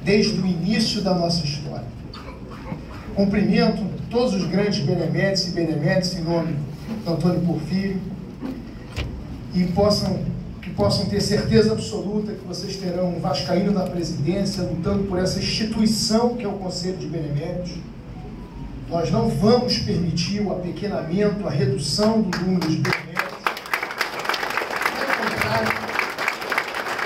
desde o início da nossa história. Cumprimento todos os grandes beneméritos e beneméritos em nome do Antônio Porfírio e que possam ter certeza absoluta que vocês terão um vascaíno na presidência lutando por essa instituição que é o Conselho de Beneméritos. Nós não vamos permitir o apequenamento, a redução do número de beneméritos. Pelo contrário,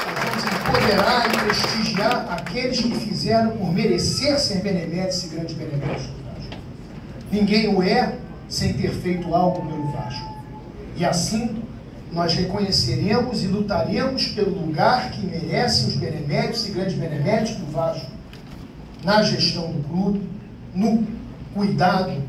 nós vamos empoderar e prestigiar aqueles que fizeram por merecer ser beneméritos e grandes beneméritos do Vasco. Ninguém o é sem ter feito algo pelo Vasco. E assim, nós reconheceremos e lutaremos pelo lugar que merecem os beneméritos e grandes beneméritos do Vasco na gestão do clube, no cuidado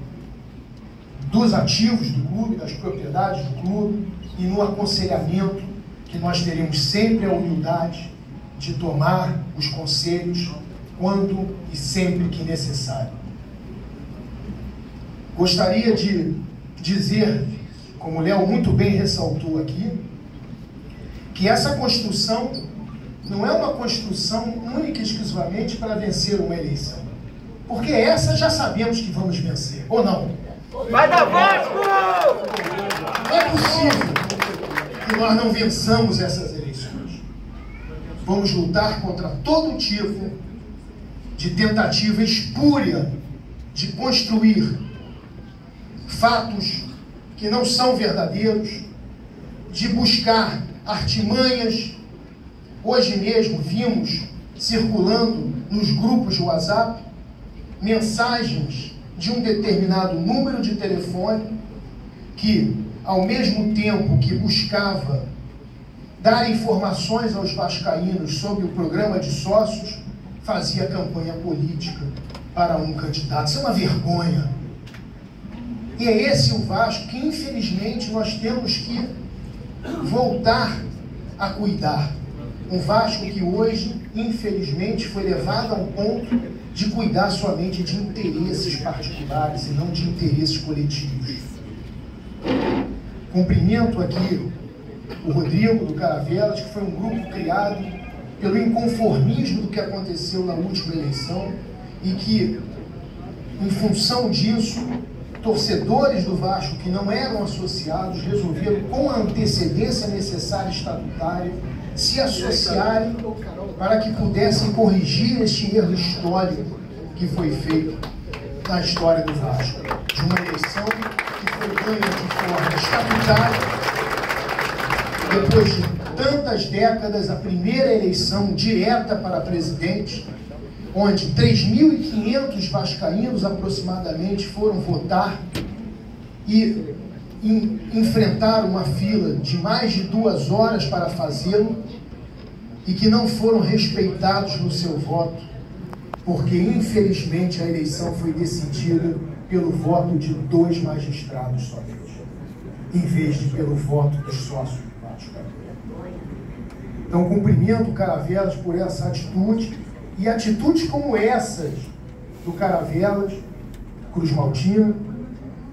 dos ativos do clube, das propriedades do clube e no aconselhamento que nós teremos sempre a humildade de tomar os conselhos quando e sempre que necessário. Gostaria de dizer, como o Léo muito bem ressaltou aqui, que essa construção não é uma construção única e exclusivamente para vencer uma eleição. Porque essa já sabemos que vamos vencer, ou não? Vai dar Vasco! Não é possível que nós não vençamos essas eleições. Vamos lutar contra todo tipo de tentativa espúria de construir fatos que não são verdadeiros, de buscar artimanhas. Hoje mesmo vimos circulando nos grupos de WhatsApp mensagens de um determinado número de telefone que, ao mesmo tempo que buscava dar informações aos vascaínos sobre o programa de sócios, fazia campanha política para um candidato. Isso é uma vergonha. E é esse o Vasco que, infelizmente, nós temos que voltar a cuidar. Um Vasco que hoje, infelizmente, foi levado ao ponto de cuidar somente de interesses particulares e não de interesses coletivos. Cumprimento aqui o Rodrigo do Caravelas, que foi um grupo criado pelo inconformismo do que aconteceu na última eleição e que, em função disso, torcedores do Vasco que não eram associados resolveram, com a antecedência necessária estatutária, se associarem para que pudessem corrigir este erro histórico que foi feito na história do Vasco, de uma eleição que foi ganha de forma estatutária, depois de tantas décadas, a primeira eleição direta para presidente, onde 3.500 vascaínos aproximadamente foram votar e enfrentaram uma fila de mais de 2 horas para fazê-lo e que não foram respeitados no seu voto, porque infelizmente a eleição foi decidida pelo voto de 2 magistrados somente, em vez de pelo voto dos sócios do Vasco. Então cumprimento o Caravelas por essa atitude e atitudes como essas do Caravelas, Cruz Maltina,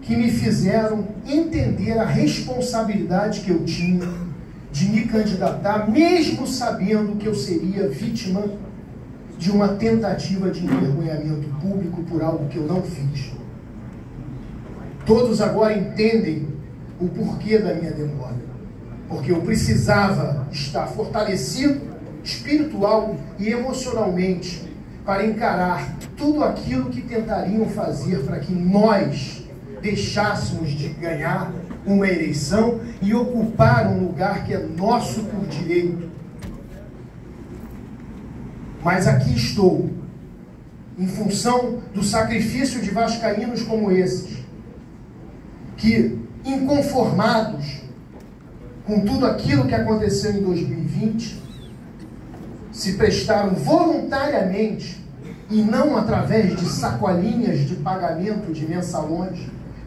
que me fizeram entender a responsabilidade que eu tinha de me candidatar, mesmo sabendo que eu seria vítima de uma tentativa de envergonhamento público por algo que eu não fiz. Todos agora entendem o porquê da minha demora, porque eu precisava estar fortalecido espiritual e emocionalmente para encarar tudo aquilo que tentariam fazer para que nós deixássemos de ganhar uma eleição e ocupar um lugar que é nosso por direito. Mas aqui estou, em função do sacrifício de vascaínos como esses, que, inconformados com tudo aquilo que aconteceu em 2020, se prestaram voluntariamente, e não através de sacolinhas de pagamento de mensalões,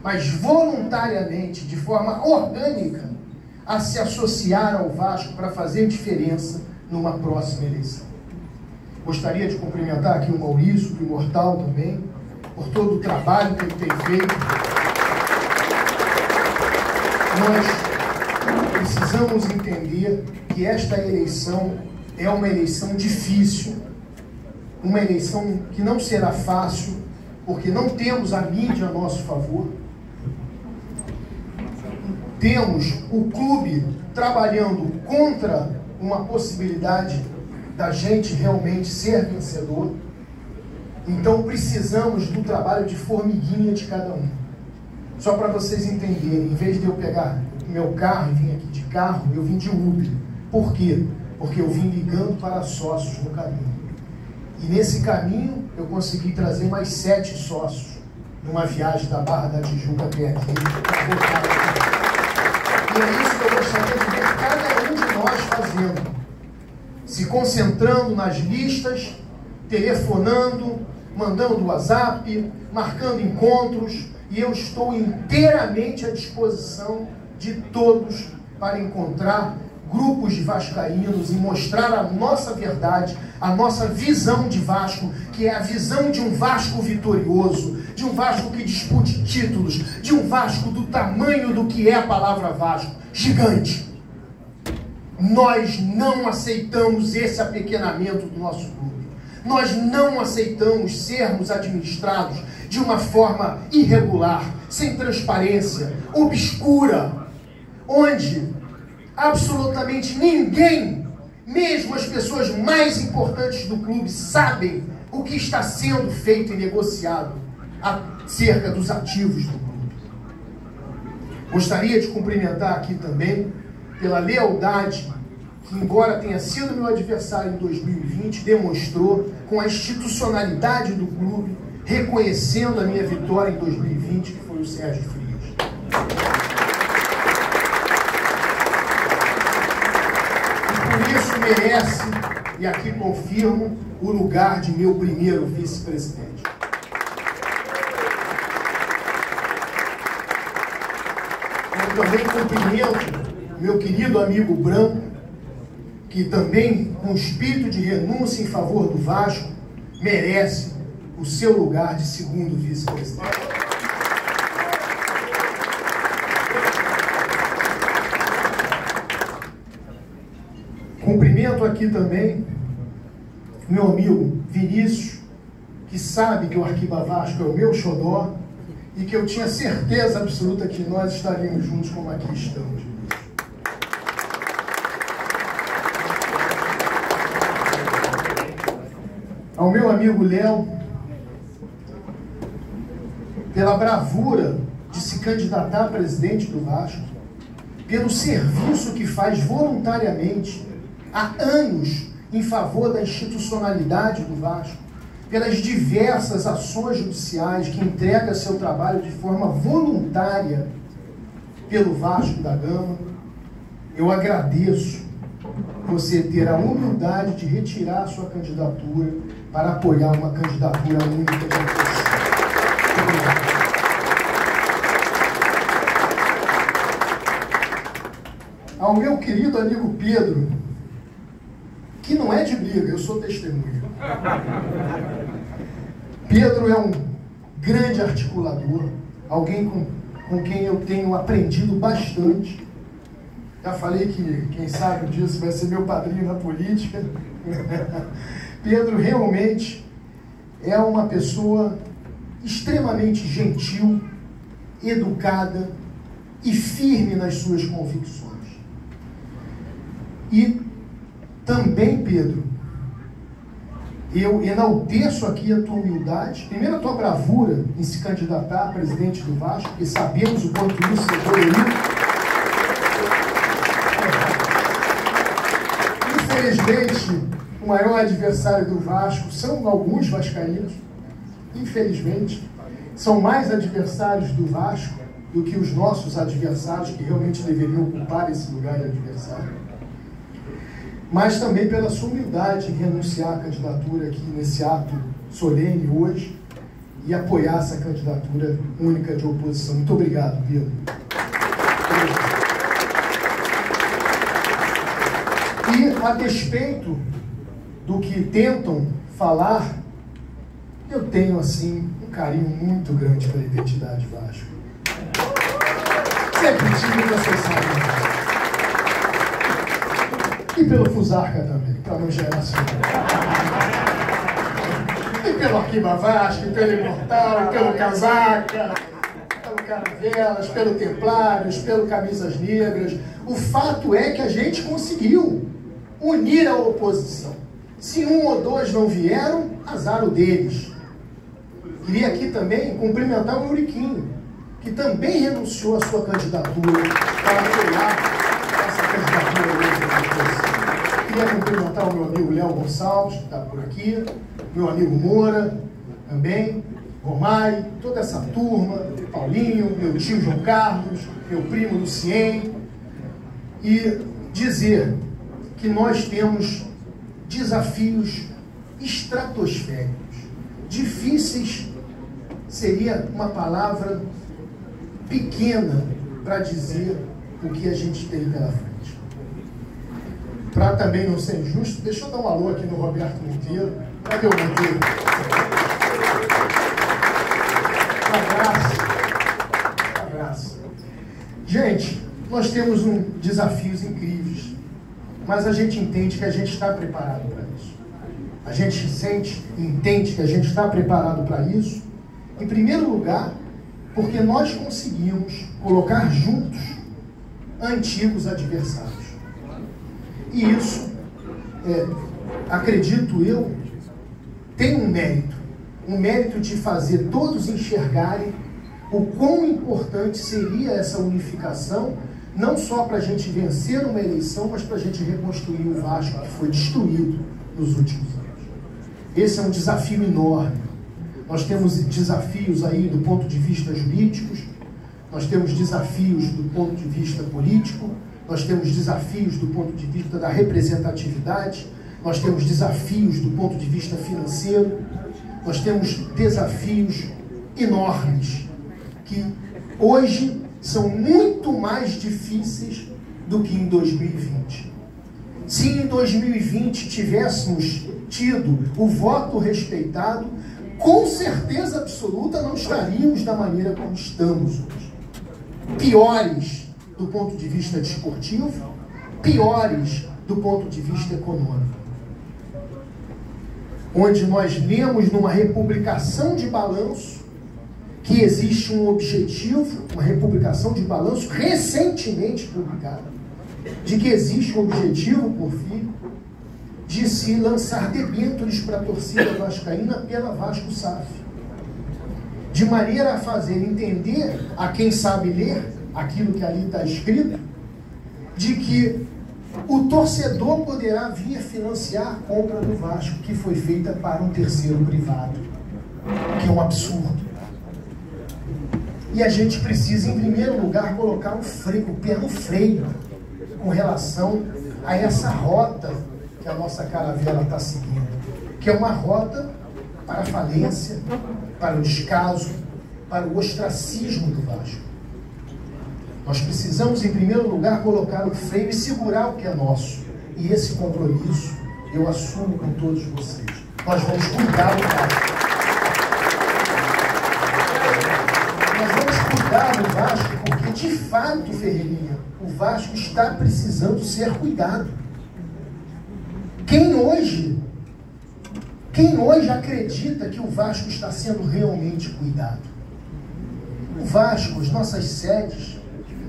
mas voluntariamente, de forma orgânica, a se associar ao Vasco para fazer diferença numa próxima eleição. Gostaria de cumprimentar aqui o Maurício, do Imortal também, por todo o trabalho que ele tem feito. Nós precisamos entender que esta eleição é uma eleição difícil, uma eleição que não será fácil, porque não temos a mídia a nosso favor. Temos o clube trabalhando contra uma possibilidade da gente realmente ser vencedor. Então precisamos do trabalho de formiguinha de cada um. Só para vocês entenderem, em vez de eu pegar meu carro e vir aqui de carro, eu vim de Uber. Por quê? Porque eu vim ligando para sócios no caminho. E nesse caminho eu consegui trazer mais 7 sócios numa viagem da Barra da Tijuca até aqui, para voltar aqui. E é isso que eu gostaria de ver cada um de nós fazendo. Se concentrando nas listas, telefonando, mandando WhatsApp, marcando encontros, e eu estou inteiramente à disposição de todos para encontrar grupos de vascaínos e mostrar a nossa verdade, a nossa visão de Vasco, que é a visão de um Vasco vitorioso, de um Vasco que dispute títulos, de um Vasco do tamanho do que é a palavra Vasco, gigante. Nós não aceitamos esse apequenamento do nosso clube. Nós não aceitamos sermos administrados de uma forma irregular, sem transparência, obscura, onde absolutamente ninguém, mesmo as pessoas mais importantes do clube, sabem o que está sendo feito e negociado acerca dos ativos do clube. Gostaria de cumprimentar aqui também pela lealdade que, embora tenha sido meu adversário em 2020, demonstrou com a institucionalidade do clube, reconhecendo a minha vitória em 2020, que foi o Sérgio Frias. Por isso merece, e aqui confirmo, o lugar de meu primeiro vice-presidente. Eu também cumprimento meu querido amigo Branco, que também, com espírito de renúncia em favor do Vasco, merece o seu lugar de segundo vice-presidente. Cumprimento aqui também meu amigo Vinícius, que sabe que o Arquiba Vasco é o meu xodó e que eu tinha certeza absoluta que nós estaríamos juntos como aqui estamos. Ao meu amigo Léo, pela bravura de se candidatar a presidente do Vasco, pelo serviço que faz voluntariamente há anos em favor da institucionalidade do Vasco, pelas diversas ações judiciais que entrega seu trabalho de forma voluntária pelo Vasco da Gama, eu agradeço você ter a humildade de retirar sua candidatura para apoiar uma candidatura única de oposição. Ao meu querido amigo Pedro, que não é de briga, eu sou testemunha. Pedro é um grande articulador, alguém com quem eu tenho aprendido bastante. Já falei que quem sabe disso vai ser meu padrinho na política. Pedro realmente é uma pessoa extremamente gentil, educada e firme nas suas convicções. E também, Pedro, eu enalteço aqui a tua humildade, primeiro a tua bravura em se candidatar a presidente do Vasco, porque sabemos o quanto isso é dolorido. Infelizmente, o maior adversário do Vasco são alguns vascaínos. Infelizmente, são mais adversários do Vasco do que os nossos adversários, que realmente deveriam ocupar esse lugar de adversário. Mas também pela sua humildade em renunciar à candidatura aqui nesse ato solene hoje e apoiar essa candidatura única de oposição. Muito obrigado, Pedro. E, a despeito do que tentam falar, eu tenho, assim, um carinho muito grande pela identidade Vasco. Sempre tive, vocês sabem. E pelo Fusarca também, para não gerar ciúme. pelo Arquiba Vasco, pelo Imortal, pelo Casaca, pelo Caravelas, pelo Templários, pelo Camisas Negras. O fato é que a gente conseguiu unir a oposição. Se um ou dois não vieram, azar o deles. Queria aqui também cumprimentar o Euriquinho, que também renunciou à sua candidatura para apoiar essa candidatura da oposição. Queria cumprimentar o meu amigo Léo Gonçalves, que está por aqui, meu amigo Moura, também, Romai, toda essa turma, Paulinho, meu tio João Carlos, meu primo Lucien, e dizer que nós temos desafios estratosféricos. Difíceis seria uma palavra pequena para dizer o que a gente tem pela frente. Para também não ser injusto, deixa eu dar um alô aqui no Roberto Monteiro. Cadê o Monteiro? Um abraço. Gente, nós temos desafios incríveis, mas a gente entende que a gente está preparado para isso. A gente entende que a gente está preparado para isso, em primeiro lugar, porque nós conseguimos colocar juntos antigos adversários. E isso, acredito eu, tem um mérito de fazer todos enxergarem o quão importante seria essa unificação, não só para a gente vencer uma eleição, mas para a gente reconstruir o Vasco que foi destruído nos últimos anos. Esse é um desafio enorme. Nós temos desafios aí do ponto de vista jurídicos, nós temos desafios do ponto de vista político, nós temos desafios do ponto de vista da representatividade, nós temos desafios do ponto de vista financeiro, nós temos desafios enormes que hoje são muito mais difíceis do que em 2020. Se em 2020 tivéssemos tido o voto respeitado, com certeza absoluta não estaríamos da maneira como estamos hoje. Piores do ponto de vista desportivo, piores do ponto de vista econômico. Onde nós lemos numa republicação de balanço que existe um objetivo, uma republicação de balanço recentemente publicada, de que existe um objetivo, por fim, de se lançar debêntures para a torcida vascaína pela Vasco SAF, de maneira a fazer entender a quem sabe ler aquilo que ali está escrito, de que o torcedor poderá vir financiar a compra do Vasco, que foi feita para um terceiro privado, que é um absurdo. E a gente precisa, em primeiro lugar, colocar o pé no freio com relação a essa rota que a nossa caravela está seguindo, que é uma rota para a falência, para o descaso, para o ostracismo do Vasco. Nós precisamos, em primeiro lugar, colocar o freio e segurar o que é nosso. E esse compromisso eu assumo com todos vocês. Nós vamos cuidar do Vasco. Nós vamos cuidar do Vasco porque, de fato, Ferreirinha, o Vasco está precisando ser cuidado. Quem hoje acredita que o Vasco está sendo realmente cuidado? O Vasco, as nossas sedes,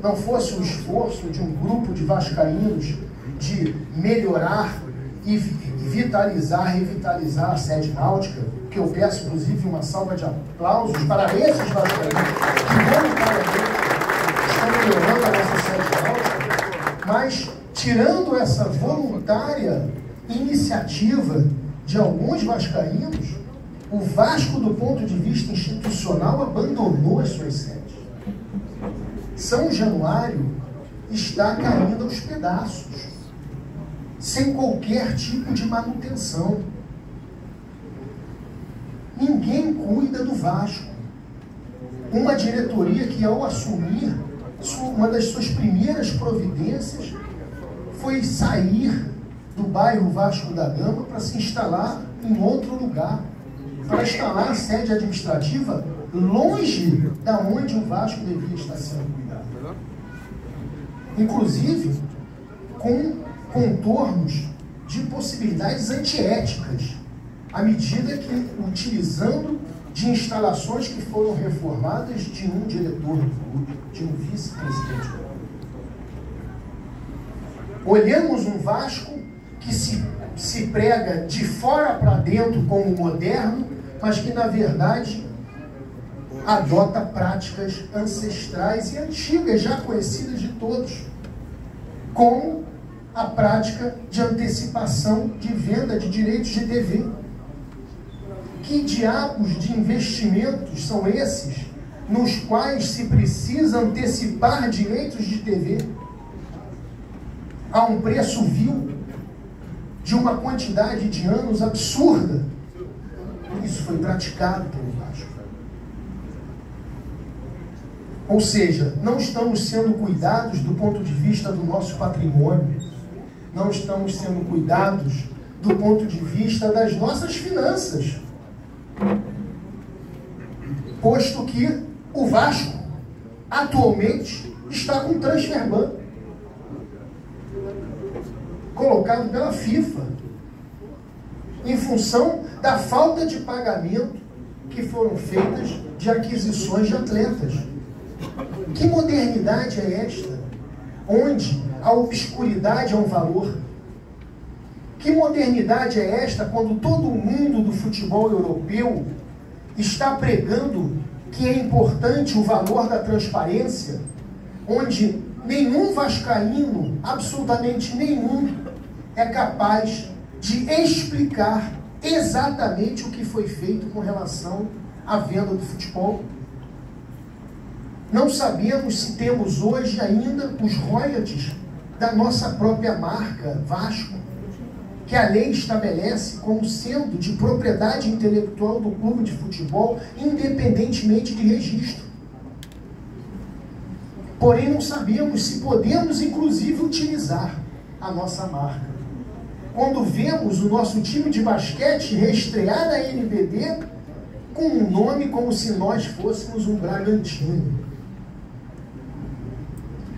não fosse o esforço de um grupo de vascaínos de melhorar e revitalizar a sede náutica, que eu peço, inclusive, uma salva de aplausos para esses vascaínos que voluntariamente estão melhorando a nossa sede náutica, mas tirando essa voluntária iniciativa de alguns vascaínos, o Vasco, do ponto de vista institucional, abandonou as suas sedes. São Januário está caindo aos pedaços, sem qualquer tipo de manutenção. Ninguém cuida do Vasco. Uma diretoria que, ao assumir, uma das suas primeiras providências foi sair do bairro Vasco da Gama para se instalar em outro lugar, para instalar a sede administrativa longe da onde o Vasco devia estar sendo cuidado. Inclusive, com contornos de possibilidades antiéticas, à medida que utilizando de instalações que foram reformadas de um diretor do clube, de um vice-presidente do clube. Olhamos um Vasco que se prega de fora para dentro como moderno, mas que, na verdade, adota práticas ancestrais e antigas, já conhecidas de todos, como a prática de antecipação de venda de direitos de TV. Que diabos de investimentos são esses nos quais se precisa antecipar direitos de TV a um preço vil de uma quantidade de anos absurda? Isso foi praticado pelo Vasco. Ou seja, não estamos sendo cuidados do ponto de vista do nosso patrimônio, não estamos sendo cuidados do ponto de vista das nossas finanças, posto que o Vasco atualmente está com transfer ban colocado pela FIFA em função da falta de pagamento que foram feitas de aquisições de atletas. Que modernidade é esta, onde a obscuridade é um valor? Que modernidade é esta quando todo o mundo do futebol europeu está pregando que é importante o valor da transparência, onde nenhum vascaíno, absolutamente nenhum, é capaz de explicar exatamente o que foi feito com relação à venda do futebol? Não sabemos se temos hoje ainda os royalties da nossa própria marca Vasco, que a lei estabelece como sendo de propriedade intelectual do clube de futebol, independentemente de registro. Porém, não sabemos se podemos, inclusive, utilizar a nossa marca. Quando vemos o nosso time de basquete reestrear na NBB com um nome como se nós fôssemos um Bragantino.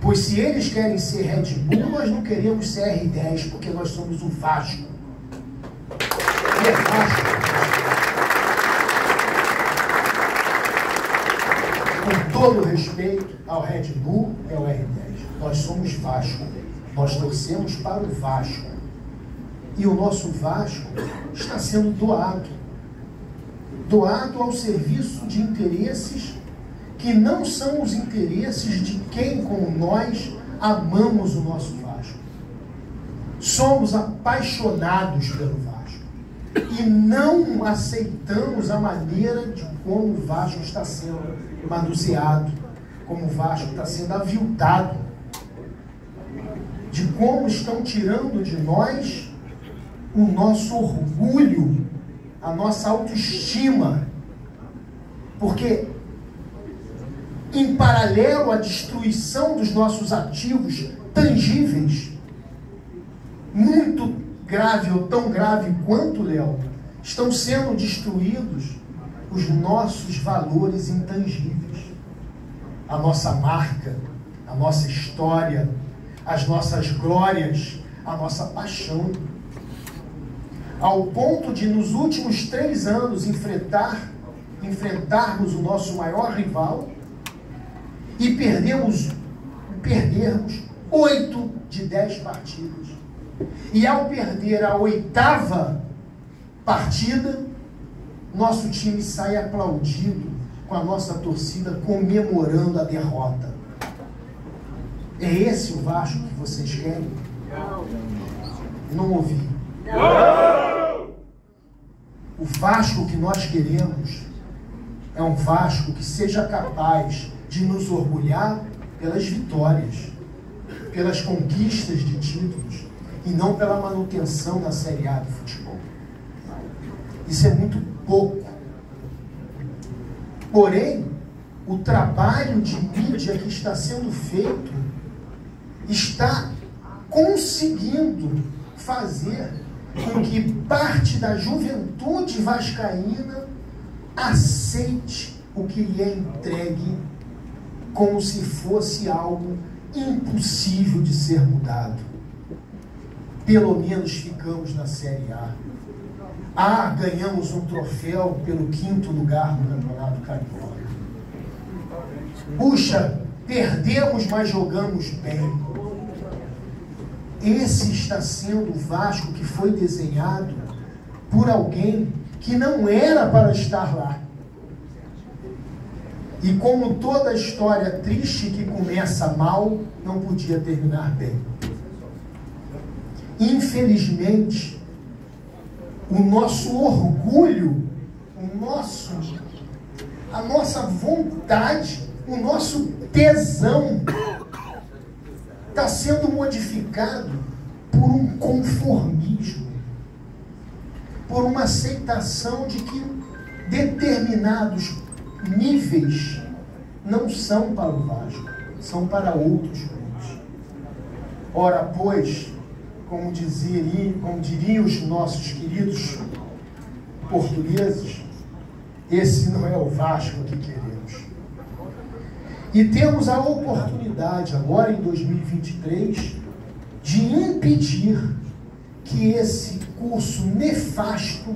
Pois se eles querem ser Red Bull, nós não queremos ser R10, porque nós somos o Vasco. E é Vasco. Com todo respeito ao Red Bull, é o R10. Nós somos Vasco. Nós torcemos para o Vasco. E o nosso Vasco está sendo doado. Doado ao serviço de interesses que não são os interesses de quem, como nós, amamos o nosso Vasco. Somos apaixonados pelo Vasco. E não aceitamos a maneira de como o Vasco está sendo manuseado, como o Vasco está sendo aviltado, de como estão tirando de nós o nosso orgulho, a nossa autoestima, porque em paralelo à destruição dos nossos ativos tangíveis, muito grave ou tão grave quanto, Léo, estão sendo destruídos os nossos valores intangíveis, a nossa marca, a nossa história, as nossas glórias, a nossa paixão, ao ponto de nos últimos 3 anos enfrentarmos o nosso maior rival e perdermos 8 de 10 partidas. E ao perder a 8ª partida, nosso time sai aplaudido, com a nossa torcida comemorando a derrota. É esse o Vasco que vocês querem? Não ouvi. O Vasco que nós queremos é um Vasco que seja capaz de nos orgulhar pelas vitórias, pelas conquistas de títulos, e não pela manutenção da Série A do futebol. Isso é muito pouco. Porém, o trabalho de mídia que está sendo feito está conseguindo fazer com que parte da juventude vascaína aceite o que lhe é entregue como se fosse algo impossível de ser mudado. Pelo menos ficamos na Série A. Ganhamos um troféu pelo 5º lugar no Campeonato Carioca. Puxa, perdemos, mas jogamos bem. Esse está sendo o Vasco que foi desenhado por alguém que não era para estar lá. E como toda história triste que começa mal, não podia terminar bem. Infelizmente, o nosso orgulho, a nossa vontade, o nosso tesão está sendo modificado por um conformismo, por uma aceitação de que determinados níveis não são para o Vasco, são para outros clubes. Ora, pois, como diriam os nossos queridos portugueses, esse não é o Vasco que queremos. E temos a oportunidade, agora em 2023, de impedir que esse curso nefasto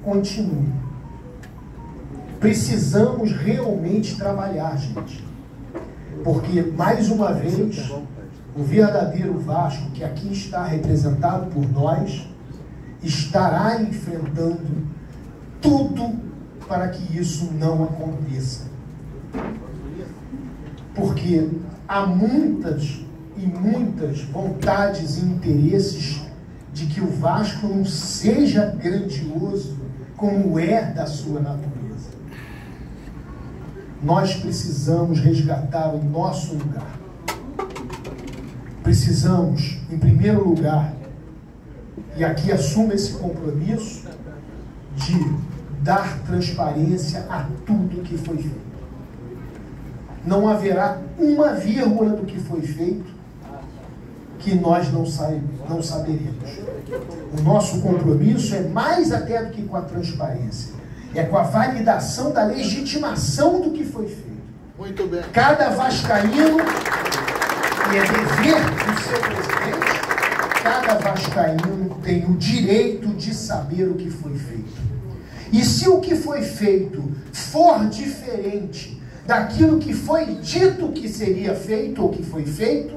continue. Precisamos realmente trabalhar, gente. Porque, mais uma vez, o verdadeiro Vasco, que aqui está representado por nós, estará enfrentando tudo para que isso não aconteça. Porque há muitas e muitas vontades e interesses de que o Vasco não seja grandioso como é da sua natureza. Nós precisamos resgatar o nosso lugar. Precisamos, em primeiro lugar, e aqui assumo esse compromisso, de dar transparência a tudo que foi feito. Não haverá uma vírgula do que foi feito que nós não saberemos. O nosso compromisso é mais até do que com a transparência. É com a validação da legitimação do que foi feito. Muito bem. Cada vascaíno, e é dever do seu presidente, cada vascaíno tem o direito de saber o que foi feito. E se o que foi feito for diferente daquilo que foi dito que seria feito ou que foi feito,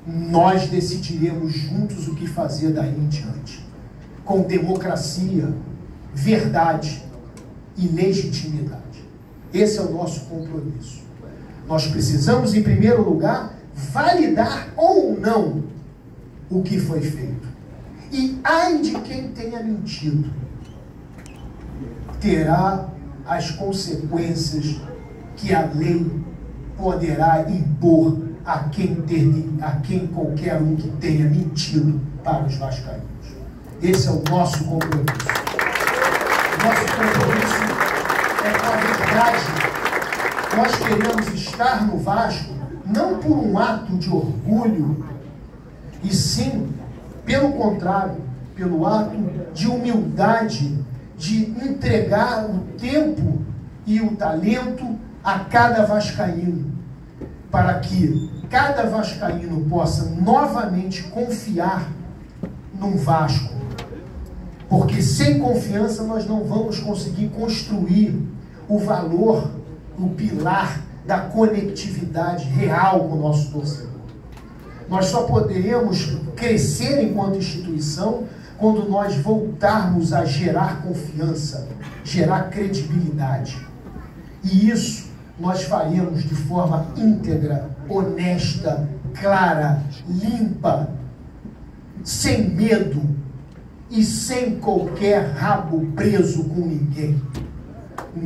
nós decidiremos juntos o que fazer daí em diante. Com democracia, verdade e legitimidade. Esse é o nosso compromisso. Nós precisamos, em primeiro lugar, validar ou não o que foi feito. E ai de quem tenha mentido, terá as consequências que a lei poderá impor a quem qualquer um que tenha mentido para os vascaínos. Esse é o nosso compromisso. Nosso compromisso é com a verdade. Nós queremos estar no Vasco não por um ato de orgulho, e sim, pelo contrário, pelo ato de humildade, de entregar o tempo e o talento a cada vascaíno, para que cada vascaíno possa novamente confiar num Vasco. Porque sem confiança nós não vamos conseguir construir o valor, o pilar da conectividade real com o nosso torcedor. Nós só poderemos crescer enquanto instituição quando nós voltarmos a gerar confiança, gerar credibilidade. E isso nós faremos de forma íntegra, honesta, clara, limpa, sem medo e sem qualquer rabo preso com ninguém.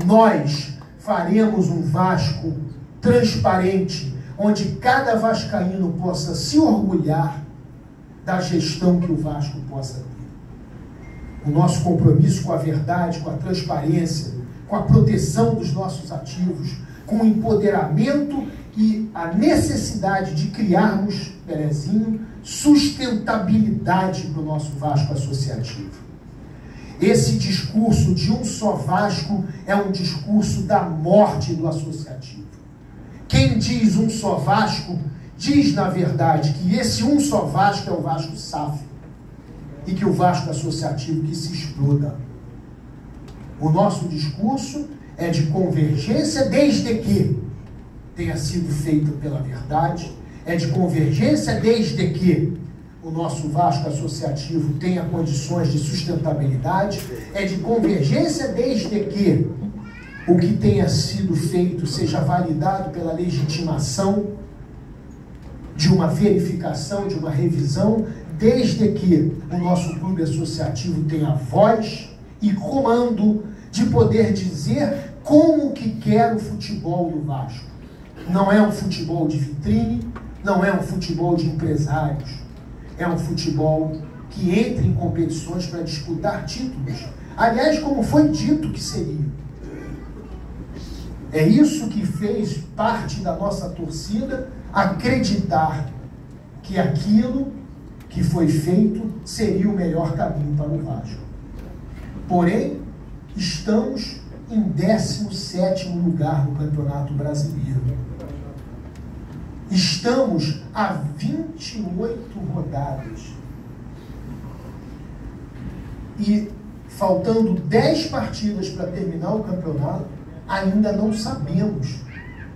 Nós faremos um Vasco transparente, onde cada vascaíno possa se orgulhar da gestão que o Vasco possa ter. O nosso compromisso com a verdade, com a transparência, com a proteção dos nossos ativos, com o empoderamento e a necessidade de criarmos, Pelezinho, sustentabilidade para o nosso Vasco associativo. Esse discurso de um só Vasco é um discurso da morte do associativo. Quem diz um só Vasco, diz na verdade que esse um só Vasco é o Vasco SAF. e que o Vasco Associativo que se exploda. O nosso discurso é de convergência desde que tenha sido feita pela verdade, é de convergência desde que o nosso Vasco Associativo tenha condições de sustentabilidade, é de convergência desde que o que tenha sido feito seja validado pela legitimação de uma verificação, de uma revisão, desde que o nosso clube associativo tenha voz e comando de poder dizer como que quer o futebol do Vasco. Não é um futebol de vitrine, não é um futebol de empresários, é um futebol que entra em competições para disputar títulos. Aliás, como foi dito que seria. É isso que fez parte da nossa torcida acreditar que aquilo que foi feito seria o melhor caminho para o Vasco. Porém, estamos em 17º lugar no Campeonato Brasileiro. Estamos a 28 rodadas. E faltando 10 partidas para terminar o campeonato, ainda não sabemos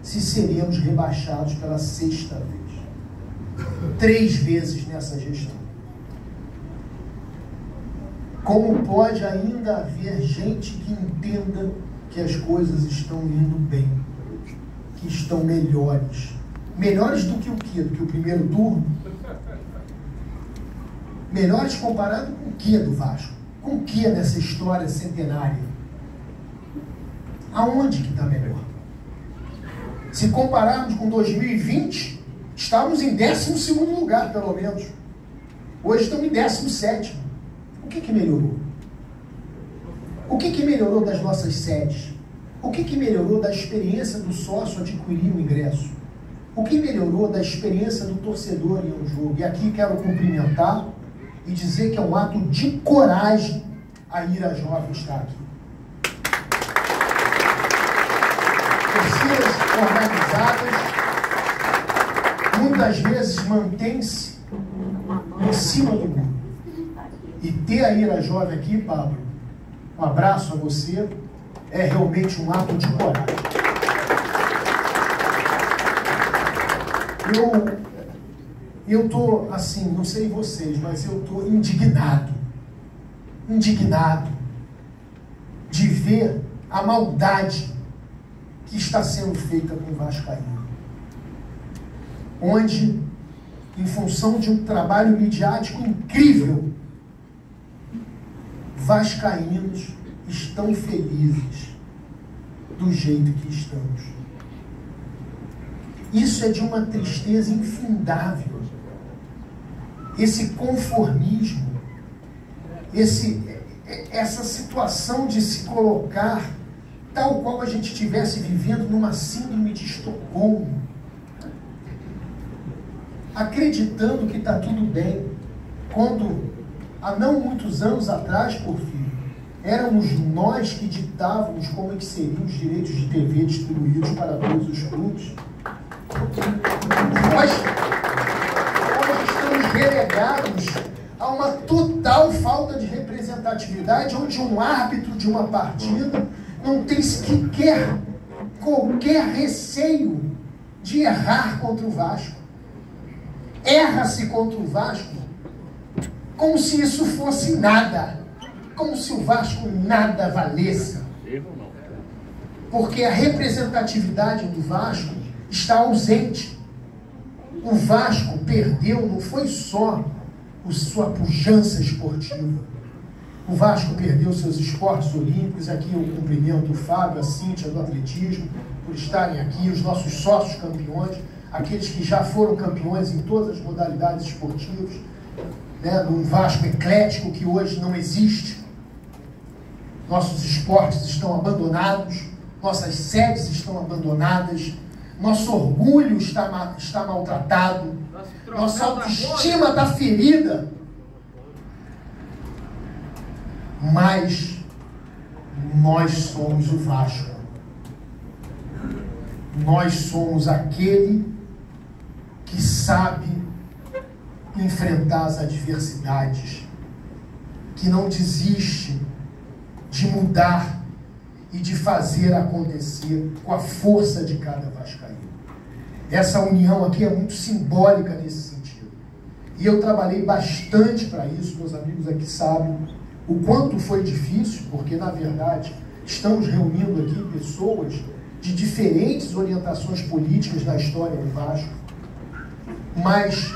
se seremos rebaixados pela 6ª vez. 3 vezes nessa gestão. Como pode ainda haver gente que entenda que as coisas estão indo bem, que estão melhores? Melhores do que o quê? Do que o primeiro turno? Melhores comparado com o quê do Vasco? Com o quê nessa história centenária? Aonde que está melhor? Se compararmos com 2020, estávamos em 12º lugar, pelo menos. Hoje estamos em 17º. O que melhorou? O que melhorou das nossas sedes? O que melhorou da experiência do sócio adquirir o ingresso? O que melhorou da experiência do torcedor em um jogo? E aqui quero cumprimentar e dizer que é um ato de coragem a Ira Jovem estar aqui. Torcidas organizadas muitas vezes mantêm-se em cima do muro. E ter a Ira Jovem aqui, Pablo, um abraço a você, é realmente um ato de coragem. Eu tô assim, não sei vocês, mas eu tô indignado de ver a maldade que está sendo feita com o Vascaíno. Onde, em função de um trabalho midiático incrível, vascaínos estão felizes do jeito que estamos. Isso é de uma tristeza infindável. Esse conformismo, essa situação de se colocar tal qual a gente estivesse vivendo numa síndrome de Estocolmo, acreditando que está tudo bem, quando há não muitos anos atrás, Porfírio, éramos nós que ditávamos como é que seriam os direitos de TV distribuídos para todos os clubes. Nós estamos relegados a uma total falta de representatividade, onde um árbitro de uma partida não tem sequer qualquer receio de errar contra o Vasco. Erra-se contra o Vasco como se isso fosse nada, como se o Vasco nada valesse. Porque a representatividade do Vasco está ausente. O Vasco perdeu, não foi só sua pujança esportiva. O Vasco perdeu seus esportes olímpicos. Aqui eu cumprimento o Fábio, a Cíntia do atletismo, por estarem aqui, os nossos sócios campeões, aqueles que já foram campeões em todas as modalidades esportivas, né, num Vasco eclético que hoje não existe. Nossos esportes estão abandonados, nossas sedes estão abandonadas, nosso orgulho está maltratado, nossa autoestima está ferida. Mas nós somos o Vasco. Nós somos aquele que sabe enfrentar as adversidades, que não desiste de mudar e de fazer acontecer com a força de cada vascaíno. Essa união aqui é muito simbólica nesse sentido. E eu trabalhei bastante para isso, meus amigos aqui sabem o quanto foi difícil, porque, na verdade, estamos reunindo aqui pessoas de diferentes orientações políticas na história do Vasco, mas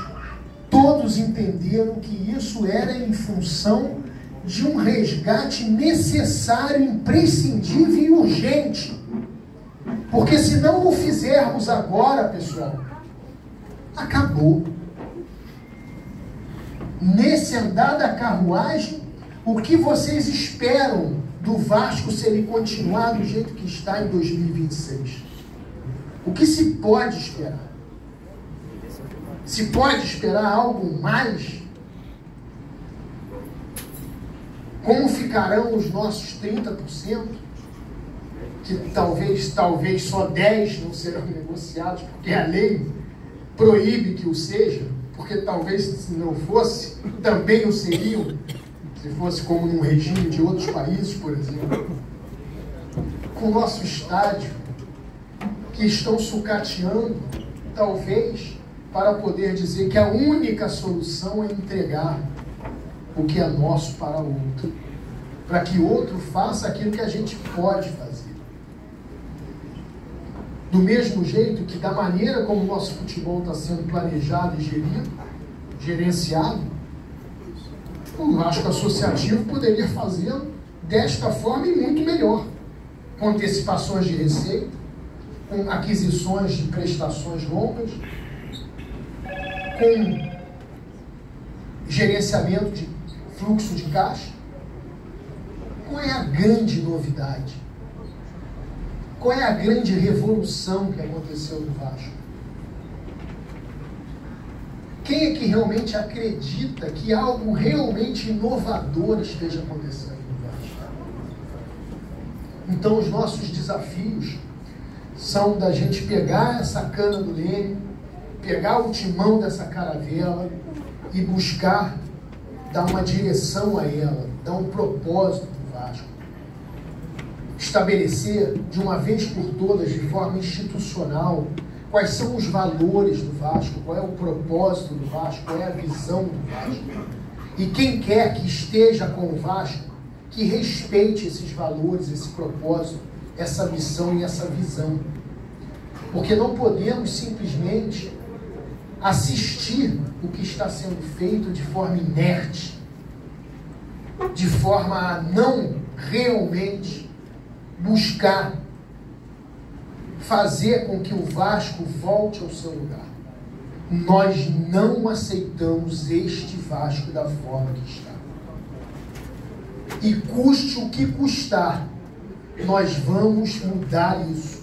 todos entenderam que isso era em função de um resgate necessário, imprescindível e urgente. Porque se não o fizermos agora, pessoal, acabou. Nesse andar da carruagem, o que vocês esperam do Vasco se ele continuar do jeito que está em 2026? O que se pode esperar? Se pode esperar algo mais? Como ficarão os nossos 30%? Que talvez só 10% não serão negociados, porque a lei proíbe que o seja, porque talvez se não fosse, também o seriam, se fosse como num regime de outros países, por exemplo. Com o nosso estádio, que estão sucateando, talvez, para poder dizer que a única solução é entregar o que é nosso para outro, para que outro faça aquilo que a gente pode fazer. Do mesmo jeito que, da maneira como o nosso futebol está sendo planejado e gerenciado, o Vasco Associativo poderia fazê-lo desta forma e muito melhor, com antecipações de receita, com aquisições de prestações longas, com gerenciamento de fluxo de caixa. Qual é a grande novidade? Qual é a grande revolução que aconteceu no Vasco? Quem é que realmente acredita que algo realmente inovador esteja acontecendo no Vasco? Então, os nossos desafios são da gente pegar essa cana do Leme, pegar o timão dessa caravela e buscar dar uma direção a ela, dar um propósito para o Vasco. Estabelecer de uma vez por todas, de forma institucional, quais são os valores do Vasco, qual é o propósito do Vasco, qual é a visão do Vasco. E quem quer que esteja com o Vasco, que respeite esses valores, esse propósito, essa missão e essa visão. Porque não podemos simplesmente assistir o que está sendo feito de forma inerte, de forma a não realmente buscar fazer com que o Vasco volte ao seu lugar. Nós não aceitamos este Vasco da forma que está. E custe o que custar, nós vamos mudar isso.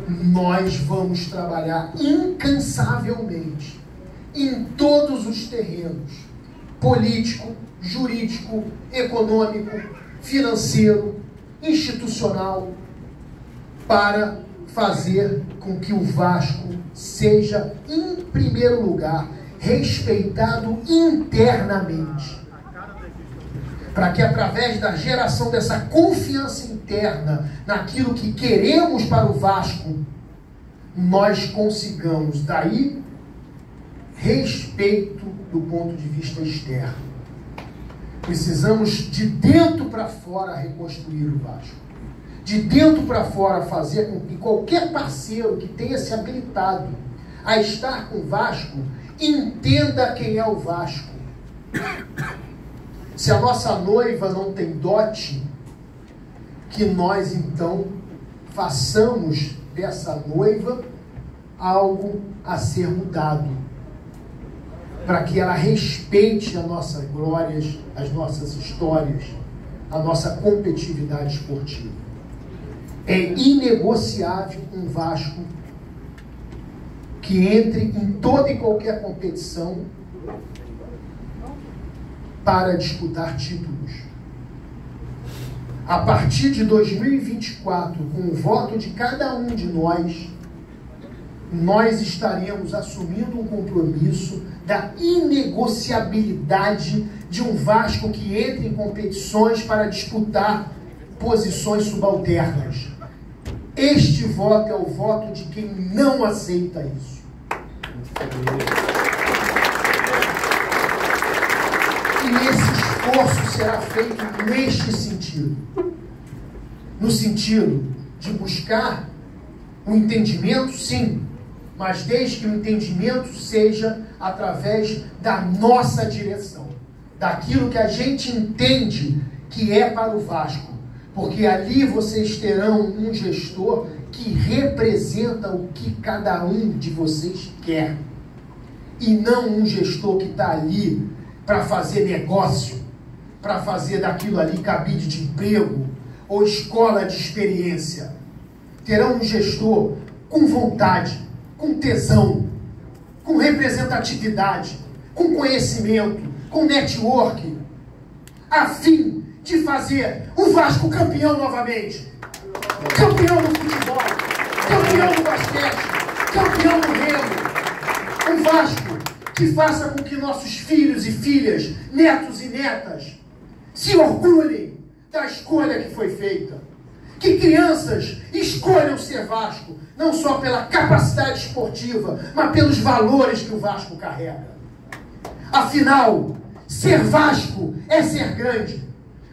Nós vamos trabalhar incansavelmente em todos os terrenos, político, jurídico, econômico, financeiro, institucional, para fazer com que o Vasco seja, em primeiro lugar, respeitado internamente. Para que, através da geração dessa confiança interna naquilo que queremos para o Vasco, nós consigamos, daí, respeito do ponto de vista externo. Precisamos, de dentro para fora, reconstruir o Vasco. De dentro para fora, fazer com que qualquer parceiro que tenha se habilitado a estar com o Vasco entenda quem é o Vasco. Se a nossa noiva não tem dote, que nós então façamos dessa noiva algo a ser mudado, para que ela respeite as nossas glórias, as nossas histórias, a nossa competitividade esportiva. É inegociável um Vasco que entre em toda e qualquer competição para disputar títulos. A partir de 2024, com o voto de cada um de nós estaremos assumindo um compromisso da inegociabilidade de um Vasco que entra em competições para disputar posições subalternas. Este voto é o voto de quem não aceita isso. E esse esforço será feito neste sentido. No sentido de buscar o entendimento, sim, mas desde que o entendimento seja através da nossa direção, daquilo que a gente entende que é para o Vasco, porque ali vocês terão um gestor que representa o que cada um de vocês quer, e não um gestor que está ali para fazer negócio, para fazer daquilo ali cabide de emprego ou escola de experiência. Terão um gestor com vontade, com tesão, com representatividade, com conhecimento, com network, a fim de fazer o Vasco campeão novamente. Campeão no futebol, campeão no basquete, campeão no remo. Um Vasco que faça com que nossos filhos e filhas, netos e netas, se orgulhem da escolha que foi feita. Que crianças escolham ser Vasco, não só pela capacidade esportiva, mas pelos valores que o Vasco carrega. Afinal, ser Vasco é ser grande,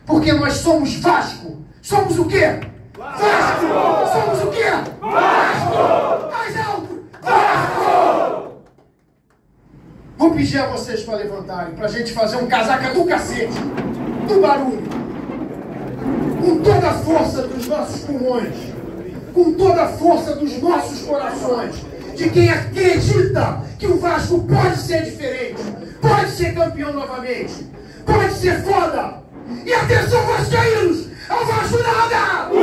porque nós somos Vasco. Somos o quê? Vasco! Somos o quê? Vasco! Mais alto! Vasco! Vou pedir a vocês para levantarem, para a gente fazer um casaca do cacete, do barulho, com toda a força dos nossos pulmões, com toda a força dos nossos corações, de quem acredita que o Vasco pode ser diferente, pode ser campeão novamente, pode ser foda. E atenção, vascaínos, ao Vasco nada!